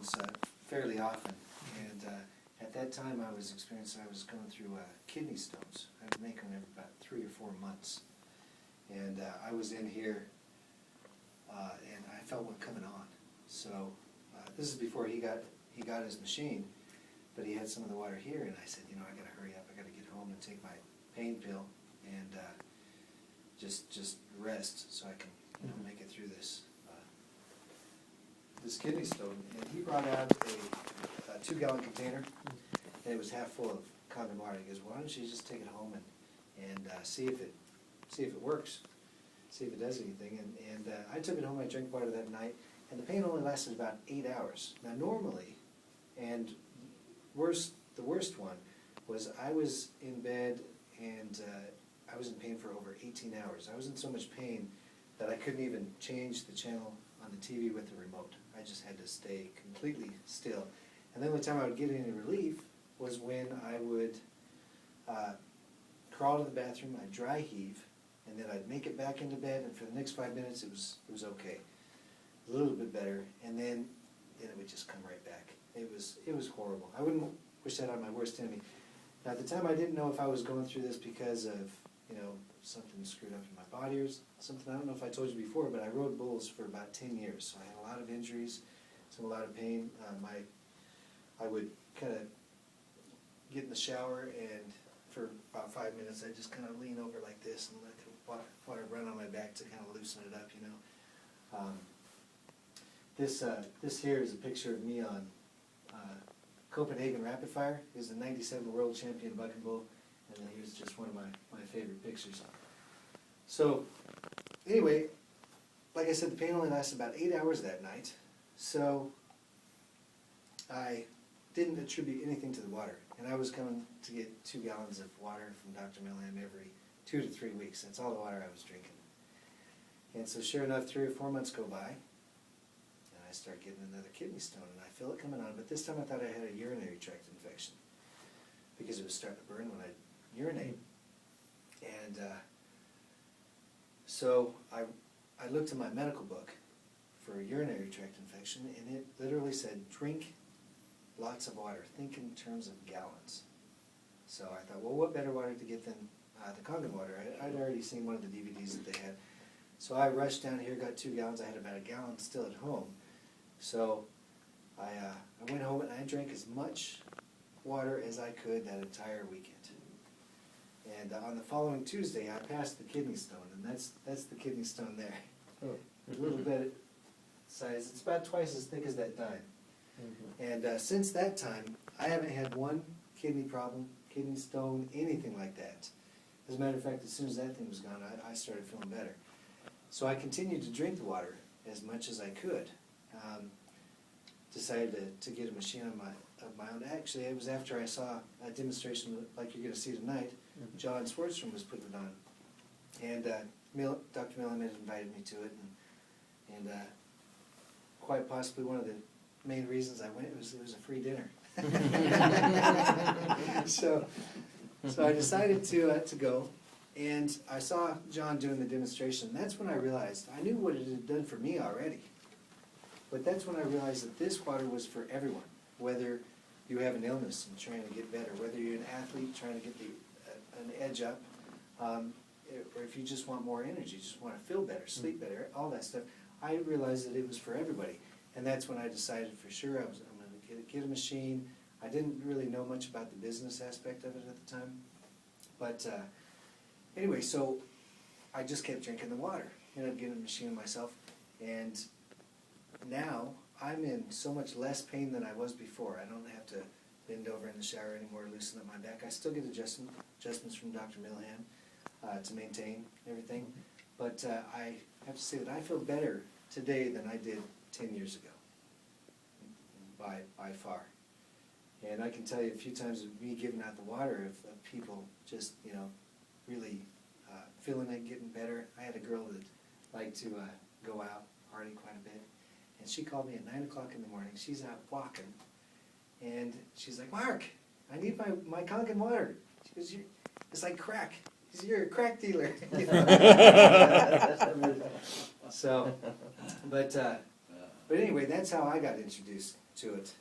stones fairly often, and at that time I was going through kidney stones. I would make them every about 3 or 4 months, and I was in here, and I felt one coming on. So this is before he got his machine, but he had some of the water here, and I said, I got to hurry up. I got to get home and take my pain pill and just rest so I can make it through this kidney stone. And he brought out a 2-gallon container, and it was half full of Kangen water. He goes, "Why don't you just take it home and see if it works, see if it does anything?" And I took it home. I drank water that night, and the pain only lasted about 8 hours. Now normally, and the worst one was I was in bed and I was in pain for over 18 hours. I was in so much pain that I couldn't even change the channel on the TV with the remote. I just had to stay completely still. And the only time I would get any relief was when I would crawl to the bathroom, I'd dry heave, and then I'd make it back into bed, and for the next 5 minutes it was okay. A little bit better, and then it would just come right back. It was horrible. I wouldn't wish that on my worst enemy. Now, at the time I didn't know if I was going through this because of something screwed up in my body or something. I don't know if I told you before, but I rode bulls for about 10 years, so I had a lot of injuries, a lot of pain. I would kind of get in the shower, and for about 5 minutes I'd just kind of lean over like this and let the water run on my back to kind of loosen it up, This here is a picture of me on Copenhagen Rapid Fire. He was the '97 world champion bucking bull, and he was just one of my favorite pictures. So anyway, like I said, the pain only lasted about 8 hours that night, so I didn't attribute anything to the water, and I was coming to get 2 gallons of water from Dr. Milham every 2 to 3 weeks. That's all the water I was drinking. And so sure enough, 3 or 4 months go by, and I start getting another kidney stone, and I feel it coming on, but this time I thought I had a urinary tract infection because it was starting to burn when I urinate. And so I looked in my medical book for a urinary tract infection, and it literally said, drink lots of water. Think in terms of gallons. So I thought, well, what better water to get than the Kangen water? I'd already seen one of the DVDs that they had. So I rushed down here, got 2 gallons. I had about a gallon still at home. So I went home and I drank as much water as I could that entire weekend. And on the following Tuesday, I passed the kidney stone, and that's the kidney stone there. Oh. A little bit size. It's about twice as thick as that dime. Mm-hmm. And since that time, I haven't had one kidney problem, kidney stone, anything like that. As a matter of fact, as soon as that thing was gone, I started feeling better. So I continued to drink the water as much as I could. Decided to get a machine of my own. Actually, it was after I saw a demonstration like you're going to see tonight. Mm-hmm. John Swartzstrom was putting it on, and Dr. Milham had invited me to it, and quite possibly one of the main reasons I went was it was a free dinner. so I decided to go, and I saw John doing the demonstration. That's when I realized I knew what it had done for me already, but that's when I realized that this water was for everyone, whether you have an illness and trying to get better, whether you're an athlete trying to get an edge up, or if you just want more energy, just want to feel better, sleep better, all that stuff. I realized that it was for everybody, and that's when I decided for sure I'm going to get a machine. I didn't really know much about the business aspect of it at the time, but anyway, so I just kept drinking the water. Ended up getting a machine myself, and now I'm in so much less pain than I was before. I don't have to bend over in the shower anymore, loosen up my back. I still get adjustments from Dr. Milham to maintain everything, but I have to say that I feel better today than I did 10 years ago, by far. And I can tell you a few times of me giving out the water of people just, really feeling it, getting better. I had a girl that liked to go out, party quite a bit, and she called me at 9 o'clock in the morning. She's out walking, and she's like, "Mark, I need my Kangen water." She goes, "It's like crack. You're a crack dealer." So, but anyway, that's how I got introduced to it.